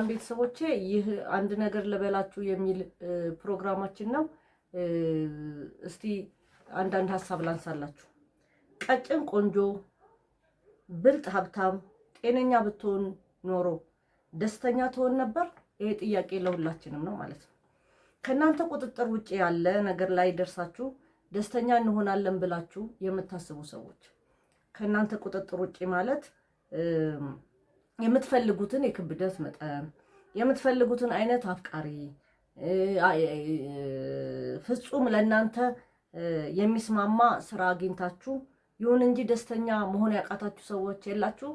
ሰላም ቤተሰቦቼ፣ ይህ አንድ ነገር ልበላችሁ የሚል ፕሮግራማችን ነው። እስቲ አንዳንድ ሀሳብ ላንሳላችሁ። ቀጭን ቆንጆ፣ ብልጥ ሀብታም፣ ጤነኛ ብትሆን ኖሮ ደስተኛ ትሆን ነበር? ይሄ ጥያቄ ለሁላችንም ነው ማለት ነው። ከእናንተ ቁጥጥር ውጪ ያለ ነገር ላይ ደርሳችሁ ደስተኛ እንሆናለን ብላችሁ የምታስቡ ሰዎች፣ ከእናንተ ቁጥጥር ውጪ ማለት የምትፈልጉትን የክብደት መጠን፣ የምትፈልጉትን አይነት አፍቃሪ፣ ፍጹም ለእናንተ የሚስማማ ስራ አግኝታችሁ ይሁን እንጂ ደስተኛ መሆን ያቃታችሁ ሰዎች የላችሁ?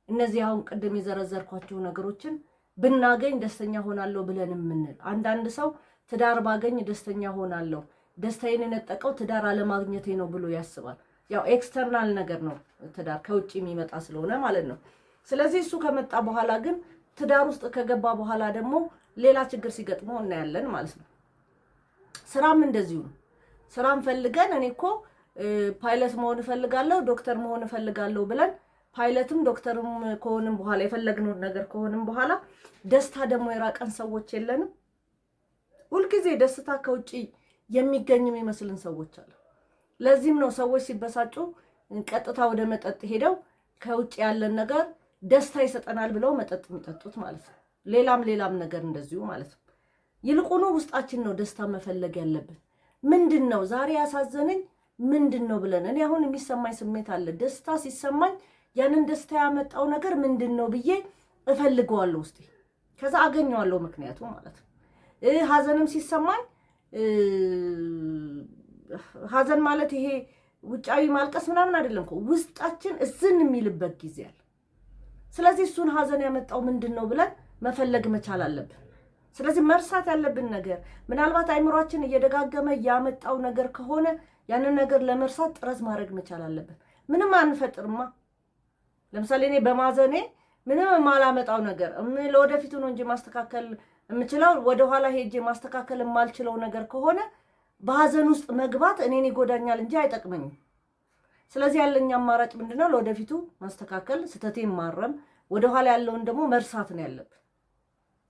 እነዚህ አሁን ቅድም የዘረዘርኳቸው ነገሮችን ብናገኝ ደስተኛ ሆናለሁ ብለን የምንል አንዳንድ ሰው ትዳር ባገኝ ደስተኛ ሆናለሁ፣ ደስታዬን የነጠቀው ትዳር አለማግኘቴ ነው ብሎ ያስባል። ያው ኤክስተርናል ነገር ነው፣ ትዳር ከውጭ የሚመጣ ስለሆነ ማለት ነው። ስለዚህ እሱ ከመጣ በኋላ ግን ትዳር ውስጥ ከገባ በኋላ ደግሞ ሌላ ችግር ሲገጥመው እናያለን ማለት ነው። ስራም እንደዚሁ ነው። ስራም ፈልገን እኔ እኮ ፓይለት መሆን እፈልጋለሁ፣ ዶክተር መሆን እፈልጋለሁ ብለን ፓይለትም ዶክተርም ከሆንም በኋላ የፈለግነው ነገር ከሆንም በኋላ ደስታ ደግሞ የራቀን ሰዎች የለንም? ሁልጊዜ ደስታ ከውጪ የሚገኝም ይመስልን ሰዎች አሉ። ለዚህም ነው ሰዎች ሲበሳጩ ቀጥታ ወደ መጠጥ ሄደው ከውጪ ያለን ነገር ደስታ ይሰጠናል ብለው መጠጥ የሚጠጡት ማለት ነው። ሌላም ነገር እንደዚሁ ማለት ነው። ይልቁኑ ውስጣችን ነው ደስታ መፈለግ ያለብን። ምንድን ነው ዛሬ ያሳዘነኝ ምንድን ነው ብለን፣ እኔ አሁን የሚሰማኝ ስሜት አለ። ደስታ ሲሰማኝ ያንን ደስታ ያመጣው ነገር ምንድን ነው ብዬ እፈልገዋለሁ ውስጤ፣ ከዛ አገኘዋለሁ ምክንያቱ ማለት ነው። ሀዘንም ሲሰማኝ ሀዘን ማለት ይሄ ውጫዊ ማልቀስ ምናምን አይደለም እኮ፣ ውስጣችን እዝን የሚልበት ጊዜ አለ። ስለዚህ እሱን ሀዘን ያመጣው ምንድን ነው ብለን መፈለግ መቻል አለብን። ስለዚህ መርሳት ያለብን ነገር ምናልባት አይምሯችን እየደጋገመ ያመጣው ነገር ከሆነ ያንን ነገር ለመርሳት ጥረት ማድረግ መቻል አለብን። ምንም አንፈጥርማ። ለምሳሌ እኔ በማዘኔ ምንም የማላመጣው ነገር ለወደፊቱ ነው እንጂ ማስተካከል የምችለው፣ ወደኋላ ሄጄ ማስተካከል የማልችለው ነገር ከሆነ በሀዘን ውስጥ መግባት እኔን ይጎዳኛል እንጂ አይጠቅመኝም። ስለዚህ ያለኝ አማራጭ ምንድነው? ለወደፊቱ ማስተካከል፣ ስህተቴን ማረም፣ ወደኋላ ያለውን ደግሞ መርሳት ነው ያለብን።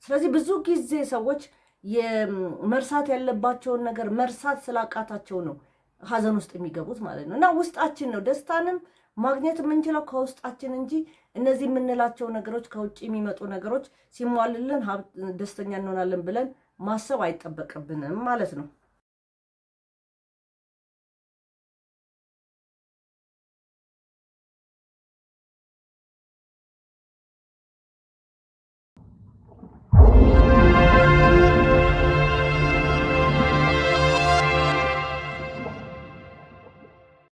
ስለዚህ ብዙ ጊዜ ሰዎች የመርሳት ያለባቸውን ነገር መርሳት ስላቃታቸው ነው ሀዘን ውስጥ የሚገቡት ማለት ነው። እና ውስጣችን ነው ደስታንም ማግኘት የምንችለው ከውስጣችን እንጂ እነዚህ የምንላቸው ነገሮች ከውጭ የሚመጡ ነገሮች ሲሟልልን ደስተኛ እንሆናለን ብለን ማሰብ አይጠበቅብንም ማለት ነው።